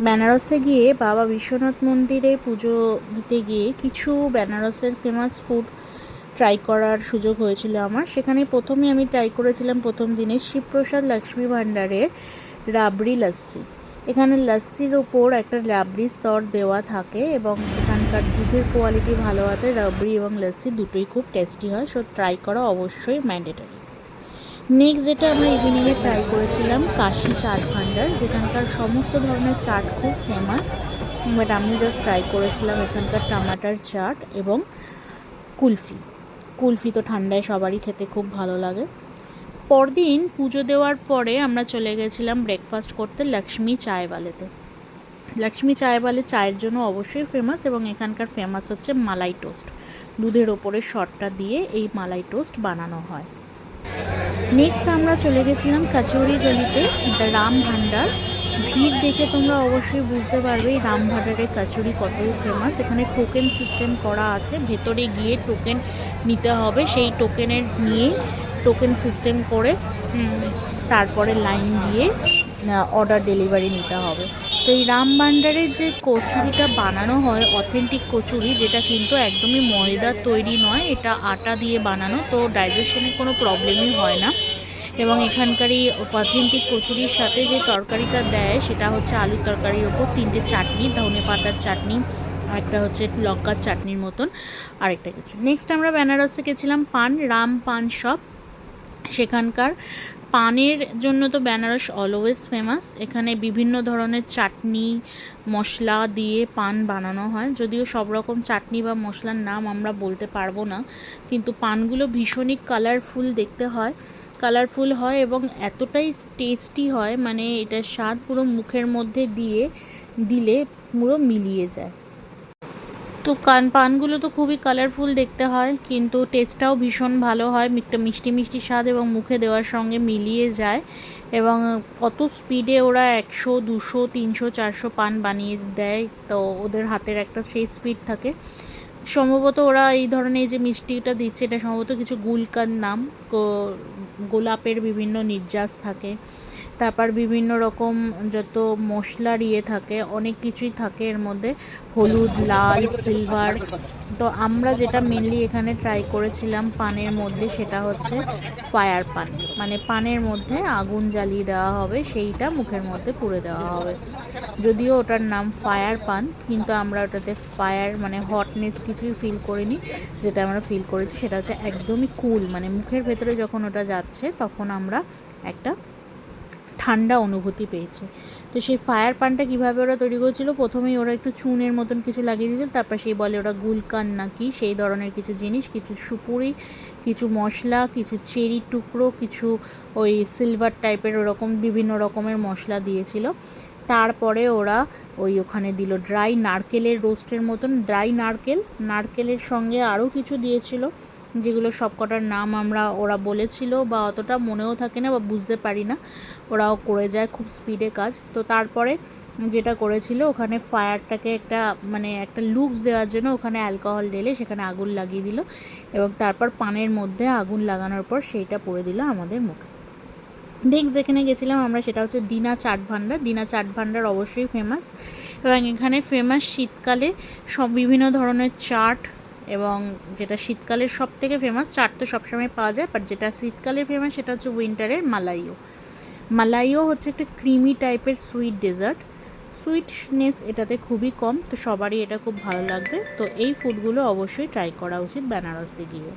বেনারসে গিয়ে বাবা বিশ্বনাথ মন্দিরে পুজো দিতে গিয়ে কিছু বেনারসের ফেমাস ফুড ট্রাই করার সুযোগ হয়েছিল আমার। সেখানে প্রথমে আমি ট্রাই করেছিলাম প্রথম দিনে শিবপ্রসাদ লক্ষ্মী ভাণ্ডারের রাবড়ি লস্যি। এখানে লস্যির ওপর একটা রাবড়ি স্তর দেওয়া থাকে এবং এখানকার দুধের কোয়ালিটি ভালো হাতে রাবড়ি এবং লস্যি দুটোই খুব টেস্টি হয়, সো ট্রাই করা অবশ্যই ম্যান্ডেটরি। নেক্সট যেটা আমরা ইভিনিংয়ে ট্রাই করেছিলাম কাশি চাট ভাণ্ডার, যেখানকার সমস্ত ধরনের চাট খুব ফেমাস, বাট আমি জাস্ট ট্রাই করেছিলাম এখানকার টমাটার চাট এবং কুলফি। কুলফি তো ঠান্ডায় সবারই খেতে খুব ভালো লাগে। পরদিন পুজো দেওয়ার পরে আমরা চলে গেছিলাম ব্রেকফাস্ট করতে লক্ষ্মী চায়ওয়ালেতে। লক্ষ্মী চায়ওয়ালে চায়ের জন্য অবশ্যই ফেমাস এবং এখানকার ফেমাস হচ্ছে মালাই টোস্ট। দুধের ওপরে শটটা দিয়ে এই মালাই টোস্ট বানানো হয়। নেক্সট আমরা চলে গেছিলাম কচুরি গলিতে, দ্য রাম ভান্ডার। ভিড় দেখে তোমরা অবশ্যই বুঝতে পারবে এই রাম ভান্ডারের কচুরি কতই ফেমাস। এখানে টোকেন সিস্টেম করা আছে, ভেতরে গিয়ে টোকেন নিতে হবে, সেই টোকেনের নিয়ে টোকেন সিস্টেম করে তারপরে লাইন দিয়ে অর্ডার ডেলিভারি নিতে হবে। তো এই রাম ভান্ডারের যে কচুরিটা বানানো হয় অথেন্টিক কচুরি, যেটা কিন্তু একদমই ময়দার তৈরি নয়, এটা আটা দিয়ে বানানো, তো ডাইজেশনের কোনো প্রবলেমই হয় না। এবং এখানকার এই অথেন্টিক কচুরির সাথে যে তরকারিটা দেয় সেটা হচ্ছে আলুর তরকারির ওপর 3টে চাটনি, ধনে পাতার চাটনি, আরেকটা হচ্ছে লঙ্কার চাটনির মতন, আরেকটা কিছু। নেক্সট আমরা বেনারসে গেছিলাম পান, রাম পান শপ। সেখানকার পানের জন্য তো বেনারস অলওয়েজ ফেমাস। এখানে বিভিন্ন ধরনের চাটনি মশলা দিয়ে পান বানানো হয়, যদিও সব রকম চাটনি বা মশলার নাম আমরা বলতে পারবো না, কিন্তু পানগুলো ভীষণই কালারফুল হয় এবং এতটাই টেস্টি হয়, মানে এটার স্বাদ পুরো মুখের মধ্যে দিলে পুরো মিলিয়ে যায়। তো পানগুলো তো খুবই কালারফুল দেখতে হয়, কিন্তু টেস্টটাও ভীষণ ভালো হয়, একটা মিষ্টি মিষ্টি স্বাদ এবং মুখে দেওয়ার সঙ্গে মিলিয়ে যায়। এবং কত স্পিডে ওরা 100, 200, 300, 400 পান বানিয়ে দেয়, তো ওদের হাতের একটা সেই স্পিড থাকে। সম্ভবত ওরা এই ধরনের যে মিষ্টিটা দিচ্ছে এটা সম্ভবত কিছু গুলকান নাম, গোলাপের বিভিন্ন নির্যাস থাকে, তারপর বিভিন্ন রকম যত মশলার থাকে, অনেক কিছুই থাকে এর মধ্যে, হলুদ, লাল, সিলভার। তো আমরা যেটা মেনলি এখানে ট্রাই করেছিলাম পানের মধ্যে সেটা হচ্ছে ফায়ার পান, মানে পানের মধ্যে আগুন জ্বালিয়ে দেওয়া হবে, সেইটা মুখের মধ্যে পুরে দেওয়া হবে। যদিও ওটার নাম ফায়ার পান, কিন্তু আমরা ওটাতে ফায়ার মানে হটনেস কিছুই ফিল করিনি। যেটা আমরা ফিল করেছি সেটা হচ্ছে একদমই কুল, মানে মুখের ভেতরে যখন ওটা যাচ্ছে তখন আমরা একটা ঠান্ডা অনুভূতি পেয়েছি। তো সেই ফায়ার পানটা কীভাবে ওরা তৈরি করেছিল, প্রথমেই ওরা একটু চুনের মতন কিছু লাগিয়ে দিয়েছিল, তারপর সেই বলে ওরা গুলকান নাকি সেই ধরনের কিছু জিনিস, কিছু সুপুরি, কিছু মশলা, কিছু চেরি টুকরো, কিছু ওই সিলভার টাইপের ওরকম বিভিন্ন রকমের মশলা দিয়েছিল। তারপরে ওরা ওখানে দিল ড্রাই নারকেলের রোস্টের মতন, ড্রাই নারকেলের সঙ্গে আরও কিছু দিয়েছিল, যেগুলো সবকটার নাম ওরা বলেছিল বা অতটা মনেও থাকে না বা বুঝতে পারি না, ওরাও করে যায় খুব স্পিডে কাজ। তো তারপরে যেটা করেছিল ওখানে ফায়ারটাকে একটা লুকস দেওয়ার জন্য ওখানে অ্যালকোহল ঢেলে সেখানে আগুন লাগিয়ে দিল এবং তারপর পানের মধ্যে আগুন লাগানোর পর সেইটা পড়ে দিল আমাদের মুখে। নেক্সট যেখানে গেছিলাম আমরা সেটা হচ্ছে দিনা চাট ভাণ্ডার অবশ্যই ফেমাস, এবং এখানে ফেমাস শীতকালে সব বিভিন্ন ধরনের চাট, এবং যেটা শীতকালের সব থেকে ফেমাস, চাট তো সবসময় পাওয়া যায়, বাট যেটা শীতকালের ফেমাস সেটা হচ্ছে উইন্টারের মালাইও হচ্ছে একটা ক্রিমি টাইপের সুইট ডেজার্ট, সুইটনেস এটাতে খুবই কম, তো সবারই এটা খুব ভালো লাগবে। তো এই ফুডগুলো অবশ্যই ট্রাই করা উচিত বেনারসে গিয়ে।